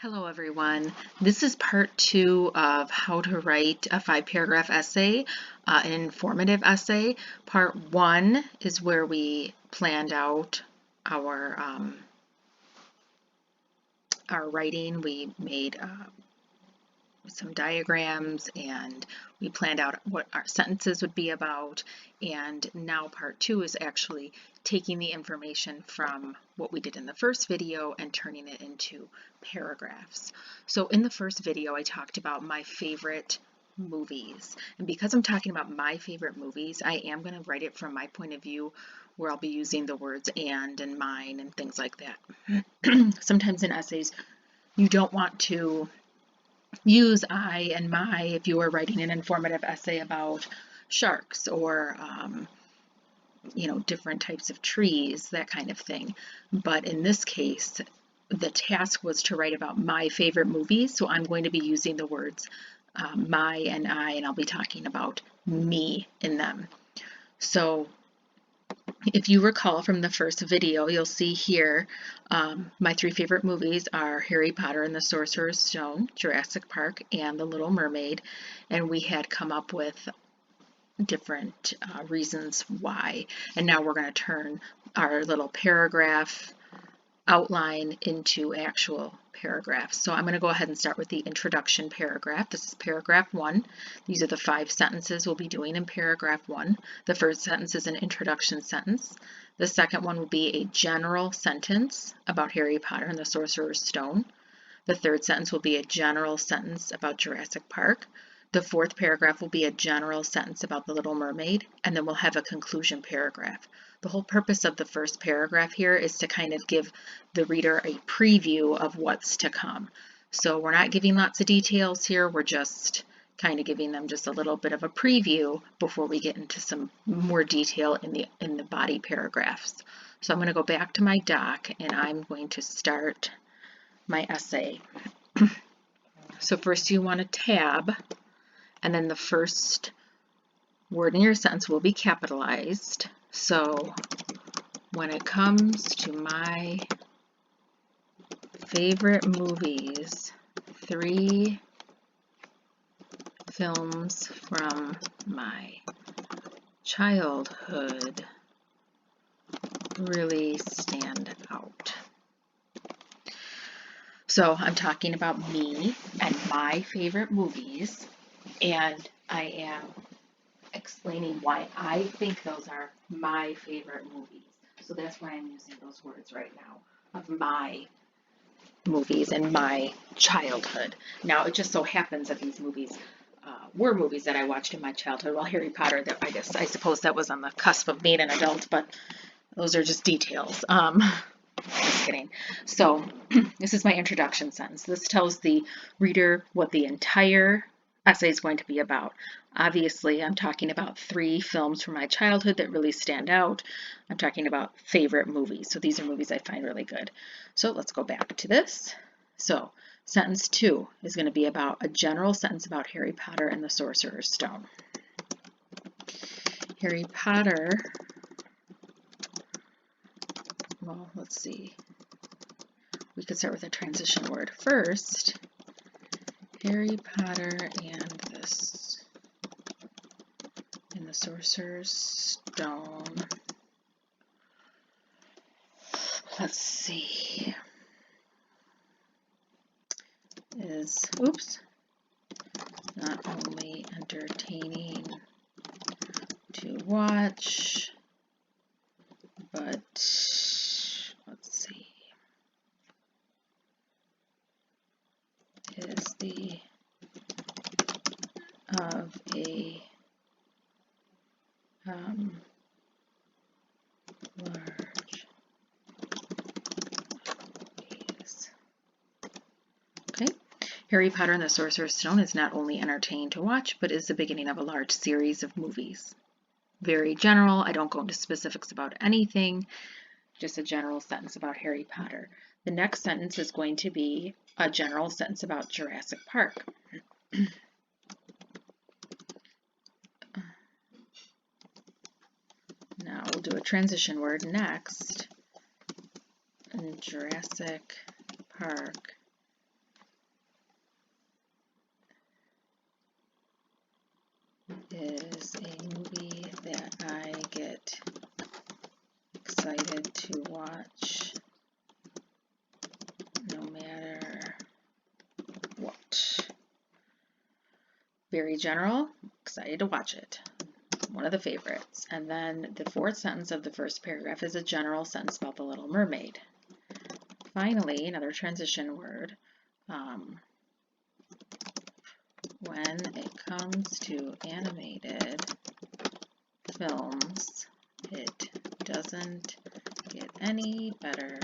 Hello everyone. This is part 2 of how to write a 5-paragraph essay, an informative essay. Part 1 is where we planned out our writing. We made some diagrams and we planned out what our sentences would be about, and now part 2 is actually taking the information from what we did in the first video and turning it into paragraphs. So in the first video I talked about my favorite movies, and because I'm talking about my favorite movies, I am going to write it from my point of view, where I'll be using the words and mine and things like that. Sometimes in essays you don't want to use I and my if you are writing an informative essay about sharks or different types of trees, that kind of thing. But in this case, the task was to write about my favorite movies, so I'm going to be using the words my and I, and I'll be talking about me in them. So if you recall from the first video, you'll see here my 3 favorite movies are Harry Potter and the Sorcerer's Stone, Jurassic Park, and The Little Mermaid, and we had come up with different reasons why. And now we're going to turn our little paragraph outline into actual paragraphs. So I'm going to go ahead and start with the introduction paragraph. This is paragraph 1. These are the 5 sentences we'll be doing in paragraph 1. The first sentence is an introduction sentence. The second one will be a general sentence about Harry Potter and the Sorcerer's Stone. The third sentence will be a general sentence about Jurassic Park. The fourth paragraph will be a general sentence about The Little Mermaid, and then we'll have a conclusion paragraph. The whole purpose of the first paragraph here is to kind of give the reader a preview of what's to come. So we're not giving lots of details here, we're just kind of giving them just a little bit of a preview before we get into some more detail in the body paragraphs. So I'm going to go back to my doc and I'm going to start my essay. So first you want to tab, and then the first word in your sentence will be capitalized. So when it comes to my favorite movies, 3 films from my childhood really stand out. So I'm talking about me and my favorite movies, and I am explaining why I think those are my favorite movies. So that's why I'm using those words right now, of my movies and my childhood. Now, it just so happens that these movies were movies that I watched in my childhood. Well, Harry Potter, that I suppose that was on the cusp of being an adult, but those are just details. Just kidding. So this is my introduction sentence. This tells the reader what the entire essay is going to be about. Obviously, I'm talking about 3 films from my childhood that really stand out. I'm talking about favorite movies. So these are movies I find really good. So let's go back to this. So sentence 2 is going to be about a general sentence about Harry Potter and the Sorcerer's Stone. Harry Potter, well, let's see. We could start with a transition word first. Harry Potter and the Sorcerer's Stone. Let's see. Is, oops, not only entertaining to watch, but let's see, is the of a large piece. Okay. Harry Potter and the Sorcerer's Stone is not only entertaining to watch, but is the beginning of a large series of movies. Very general. I don't go into specifics about anything, just a general sentence about Harry Potter. The next sentence is going to be a general sentence about Jurassic Park. Now we'll do a transition word next. And Jurassic Park is a movie that I get excited to watch no matter what. Very general, excited to watch it. One of the favorites. And then the fourth sentence of the first paragraph is a general sentence about the Little Mermaid. Finally, another transition word. When it comes to animated films, it doesn't get any better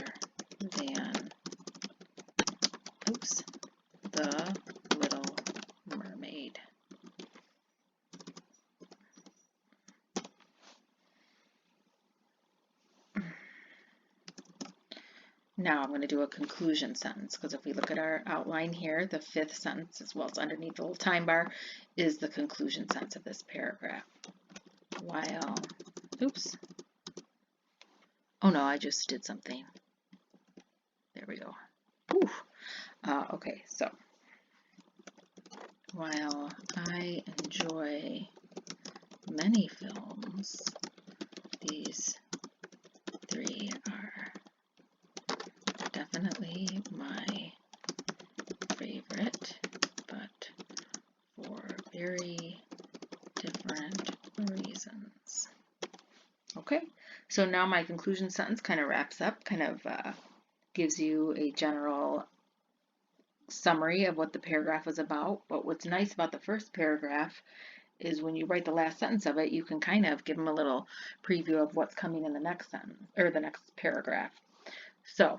than, The Little Mermaid. Now I'm going to do a conclusion sentence, because if we look at our outline here, the fifth sentence, as well as underneath the little time bar, is the conclusion sentence of this paragraph. While, oh no, I just did something. There we go. Okay, so while I enjoy many films, these three are definitely my favorite, but for very different reasons. Okay, so now my conclusion sentence kind of wraps up, gives you a general summary of what the paragraph was about. But what's nice about the first paragraph is when you write the last sentence of it, you can kind of give them a little preview of what's coming in the next sentence, or the next paragraph. So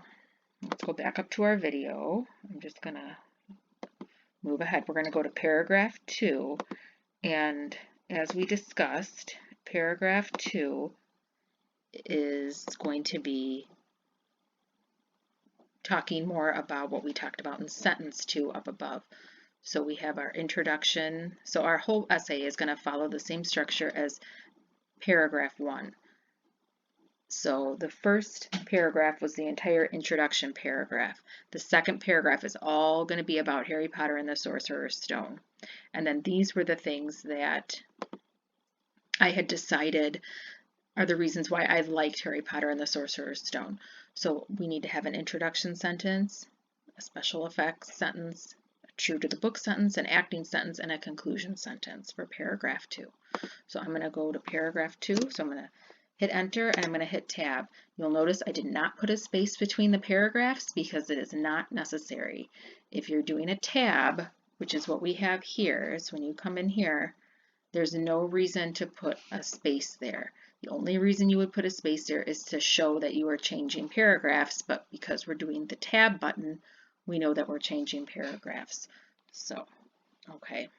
let's go back up to our video. I'm just going to move ahead. We're going to go to paragraph 2. And as we discussed, paragraph 2 is going to be talking more about what we talked about in sentence 2 up above. So we have our introduction. So our whole essay is going to follow the same structure as paragraph 1. So the first paragraph was the entire introduction paragraph. The second paragraph is all going to be about Harry Potter and the Sorcerer's Stone. And then these were the things that I had decided are the reasons why I liked Harry Potter and the Sorcerer's Stone. So we need to have an introduction sentence, a special effects sentence, a true to the book sentence, an acting sentence, and a conclusion sentence for paragraph 2. So I'm going to go to paragraph 2. So I'm going to hit enter and I'm going to hit tab. You'll notice I did not put a space between the paragraphs because it is not necessary. If you're doing a tab, which is what we have here, is when you come in here, there's no reason to put a space there. The only reason you would put a space there is to show that you are changing paragraphs, but because we're doing the tab button, we know that we're changing paragraphs. So, okay.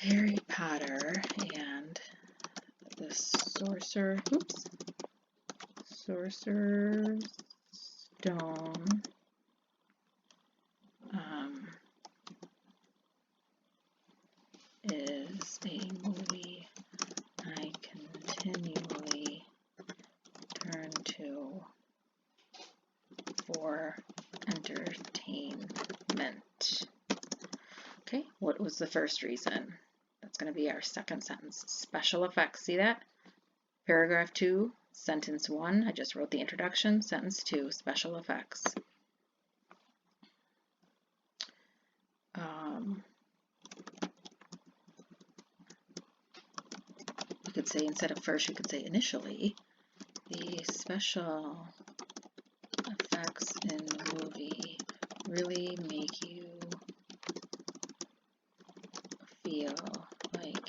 Harry Potter and the Sorcerer's Stone is a movie I continually turn to for entertainment. Okay, what was the first reason? That's going to be our second sentence. Special effects, see that? Paragraph 2, sentence 1, I just wrote the introduction. Sentence 2, special effects. You could say, instead of first, you could say initially, the special effects in the movie really make you feel like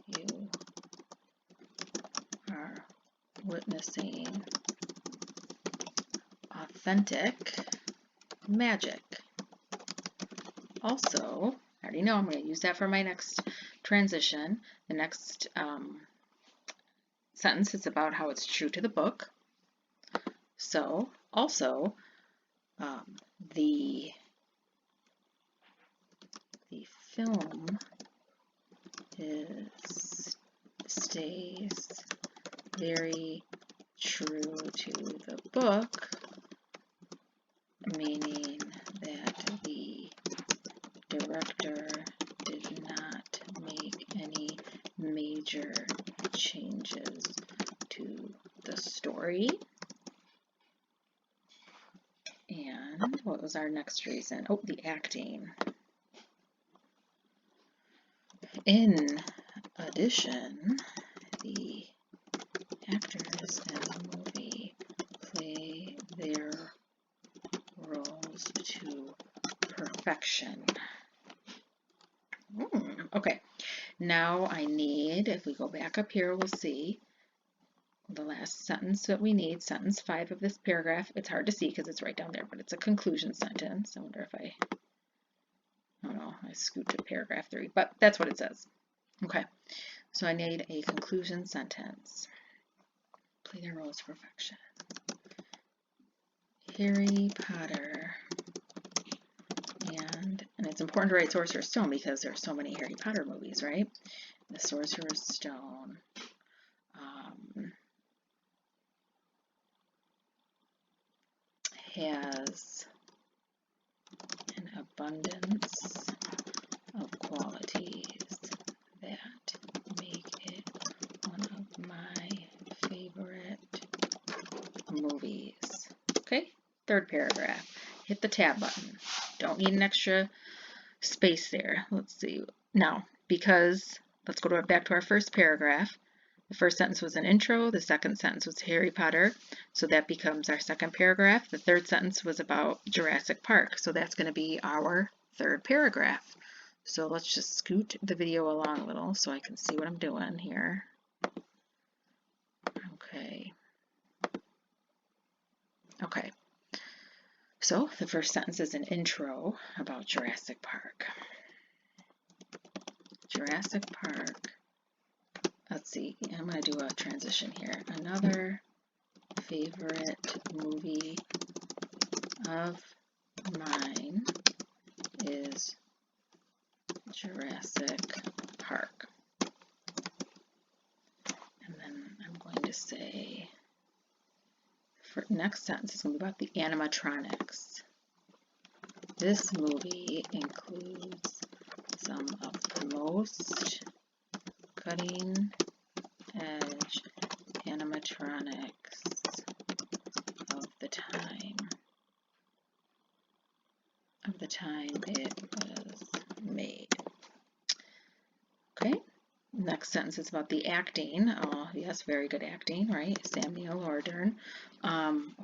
you are witnessing authentic magic. Also, I already know I'm going to use that for my next transition. The next sentence is about how it's true to the book. So, also, the film stays very true to the book, meaning that the director did not make any major changes to the story. And what was our next reason? Oh, the acting. In addition, the actors in the movie play their roles to perfection. Okay, now I need, if we go back up here, we'll see the last sentence that we need, sentence 5 of this paragraph. It's hard to see because it's right down there, but it's a conclusion sentence. I wonder if I scoot to paragraph 3, but that's what it says. Okay, so I need a conclusion sentence. Play their roles to perfection. Harry Potter, and it's important to write Sorcerer's Stone because there's so many Harry Potter movies, right? The Sorcerer's Stone has an abundance of qualities that make it one of my favorite movies. Okay, third paragraph. Hit the tab button. Don't need an extra space there. Let's see. Now, because let's go back to our first paragraph. The first sentence was an intro. The second sentence was Harry Potter. So that becomes our second paragraph. The third sentence was about Jurassic Park. So that's going to be our third paragraph. So let's just scoot the video along a little so I can see what I'm doing here. Okay. Okay. So the first sentence is an intro about Jurassic Park. Jurassic Park. Let's see, I'm going to do a transition here. Another favorite movie of mine is Jurassic Park. And then I'm going to say, for next sentence is going to be about the animatronics. This movie includes some of the most cutting edge animatronics of the time it was made. Okay, next sentence is about the acting. Oh, yes, very good acting, right? Samuel Lordan.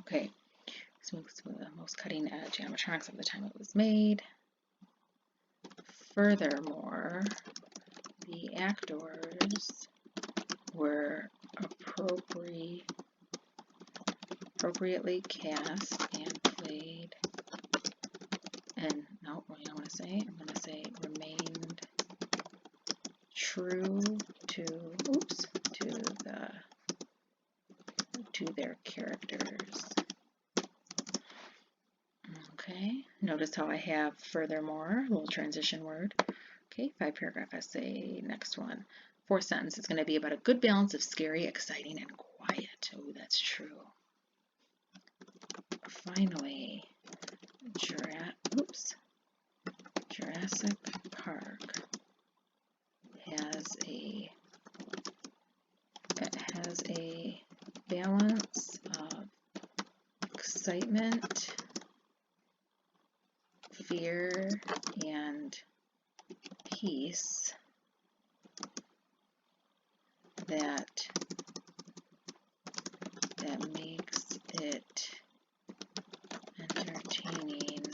Okay, so the most cutting edge animatronics of the time it was made. Furthermore, the actors were appropriately cast and played, and no, what do I want to say? I'm going to say remained true to their characters. Okay, notice how I have furthermore, a little transition word. Okay, 5-paragraph essay, next one. 4th sentence is going to be about a good balance of scary, exciting, and quiet. Oh, that's true. Finally, Jurassic Park has a balance of excitement, fear, and peace that makes it entertaining.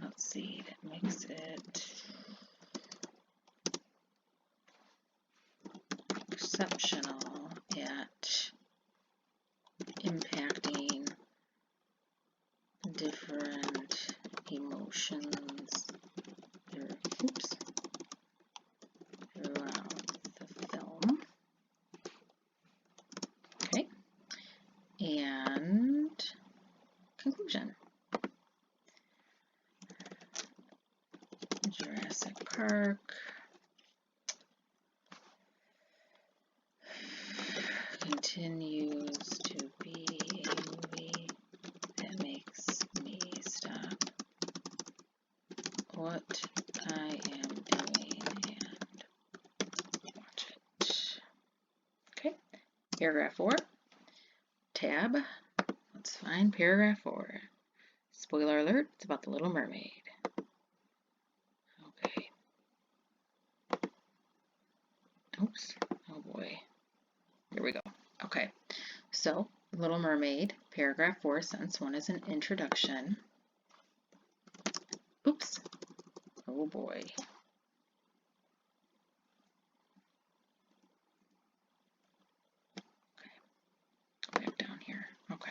Let's see, that makes it exceptional at impacting different emotions throughout the film. Okay, and conclusion. Jurassic Park continues to be a movie that makes me stop paragraph 4, tab. Let's find paragraph 4. Spoiler alert, it's about the Little Mermaid. Okay. Oops. Oh boy. Here we go. Okay. So, Little Mermaid, paragraph 4, sentence 1 is an introduction. Oops. Oh boy. Okay. Back down here. Okay.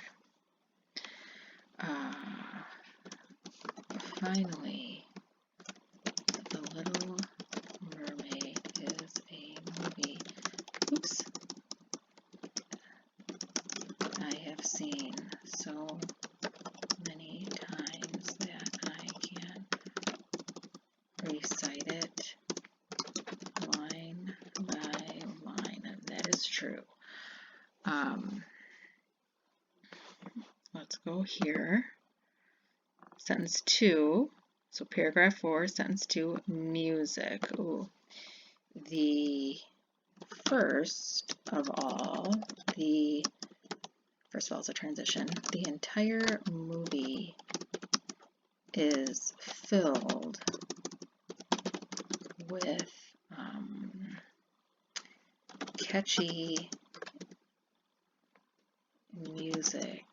Finally, The Little Mermaid is a movie. Oops. I have seen so many times that I can recite it line by line, and that is true. Let's go here. Sentence 2, so paragraph 4, sentence 2, music. Ooh. The first of all is a transition. The entire movie is filled with catchy music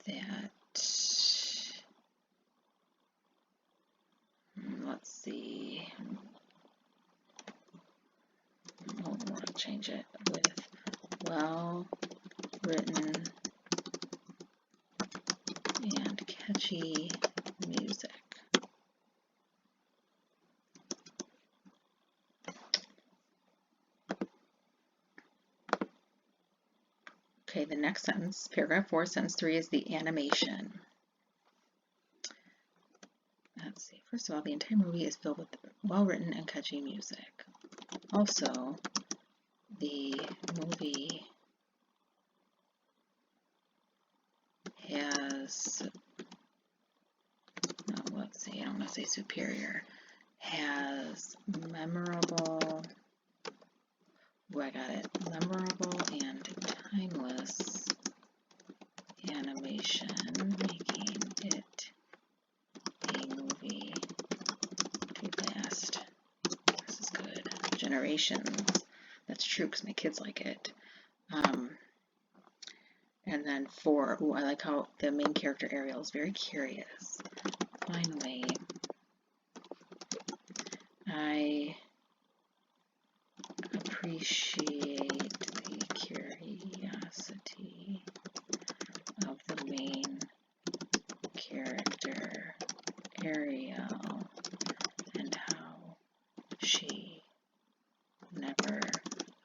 that, let's see, I'll change it, with well-written and catchy music. Okay, the next sentence, paragraph 4, sentence 3 is the animation. Let's see, first of all, the entire movie is filled with well-written and catchy music. Also, the movie has, let's see, I don't want to say superior, has memorable, memorable and timeless animation, making it a movie to last. This is good. Generations. That's true because my kids like it. And then 4, I like how the main character Ariel is very curious. Finally, I appreciate the curiosity of the main character Ariel and how she never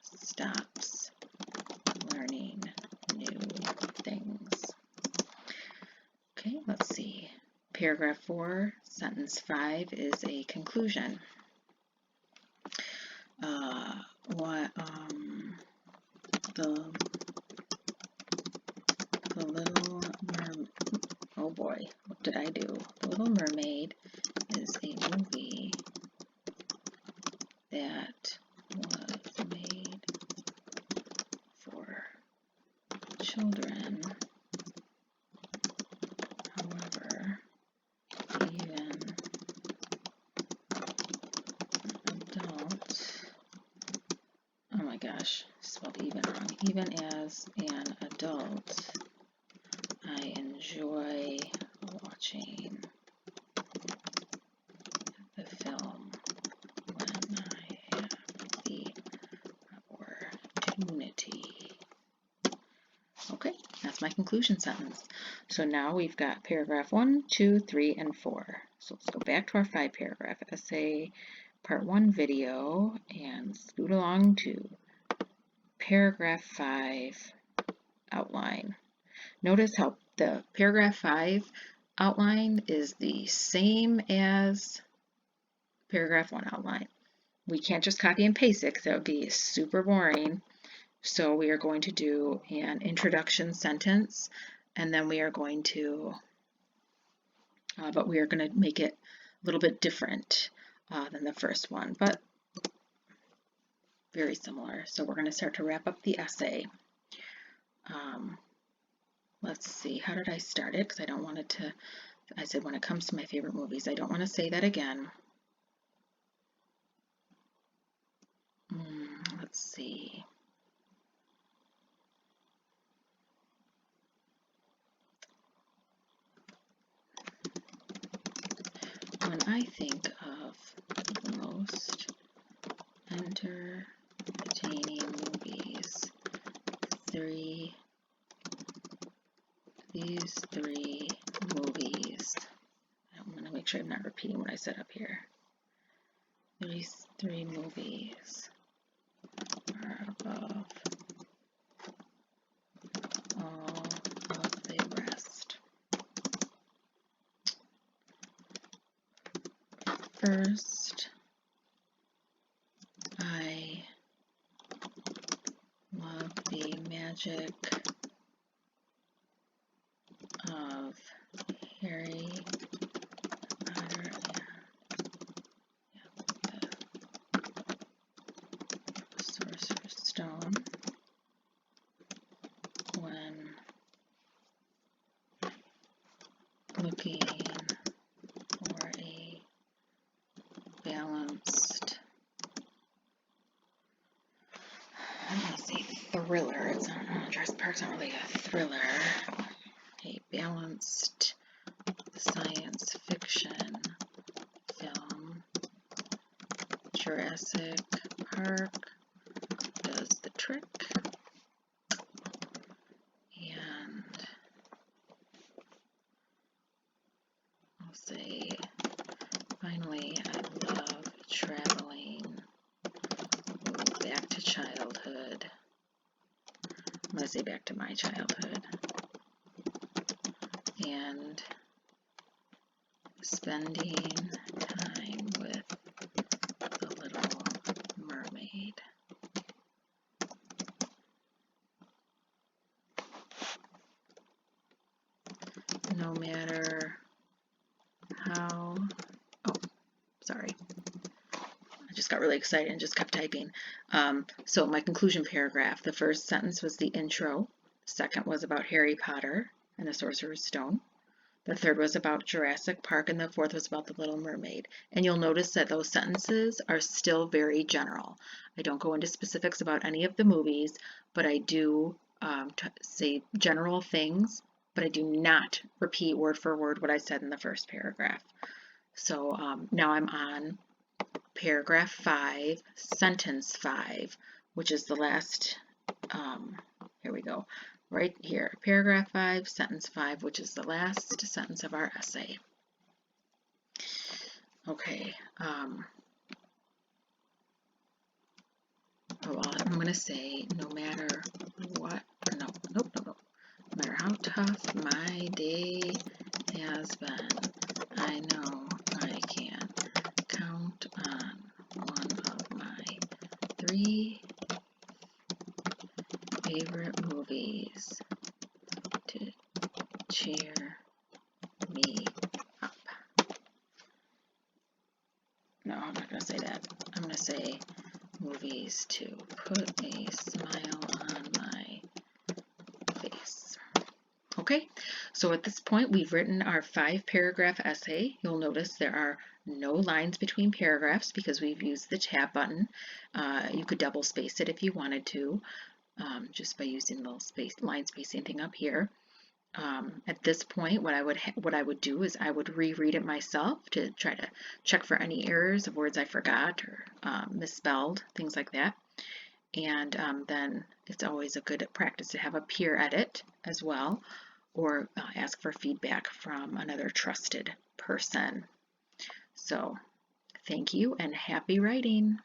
stops learning new things. Okay, let's see. Paragraph 4, sentence 5 is a conclusion. The Little Mermaid, oh boy, what did I do? The Little Mermaid is a movie that was made for children. However, even adults, oh my gosh, spelled even wrong. Even as an adult, I enjoy watching the film when I have the opportunity. Okay, that's my conclusion sentence. So now we've got paragraph 1, 2, 3, and 4. So let's go back to our 5-paragraph essay, part 1 video, and scoot along to paragraph 5 outline. Notice how the paragraph 5 outline is the same as paragraph 1 outline. We can't just copy and paste it because that would be super boring. So we are going to do an introduction sentence, and then we are going to, but we are going to make it a little bit different than the first one, but very similar. So we're going to start to wrap up the essay. Let's see, how did I start it? Because I don't want it to, I said when it comes to my favorite movies, I don't want to say that again. Let's see. When I think of the most entertaining movies, these three movies, I'm going to make sure I'm not repeating what I said up here. These three movies are above all of the rest. First, I love the magic of Harry Potter and the Sorcerer's Stone when looking for a balanced, I'm going to say thriller. It's not, Jurassic Park's not really a thriller. A balanced science fiction film. Jurassic Park does the trick. And I'll say, finally, I love traveling back to childhood. I'm going to say back to my childhood. And spending time with the Little Mermaid. No matter how, sorry, I just got really excited and just kept typing. So my conclusion paragraph, the first sentence was the intro, the second was about Harry Potter and the Sorcerer's Stone. The third was about Jurassic Park, and the fourth was about The Little Mermaid. And you'll notice that those sentences are still very general. I don't go into specifics about any of the movies, but I do say general things, but I do not repeat word for word what I said in the first paragraph. So now I'm on paragraph 5, sentence 5, which is the last, here we go. Right here, paragraph 5, sentence 5, which is the last sentence of our essay. Okay, I'm going to say no matter what, no matter how tough my day has been, I know I can count on one of my 3 favorite movies to cheer me up. No, I'm not going to say that. I'm going to say movies to put a smile on my face. Okay, so at this point we've written our 5-paragraph essay. You'll notice there are no lines between paragraphs because we've used the tab button. You could double space it if you wanted to. Just by using the line spacing thing up here. At this point, what I would do is I would reread it myself to try to check for any errors of words I forgot or misspelled, things like that. And then it's always a good practice to have a peer edit as well, or ask for feedback from another trusted person. So, thank you and happy writing!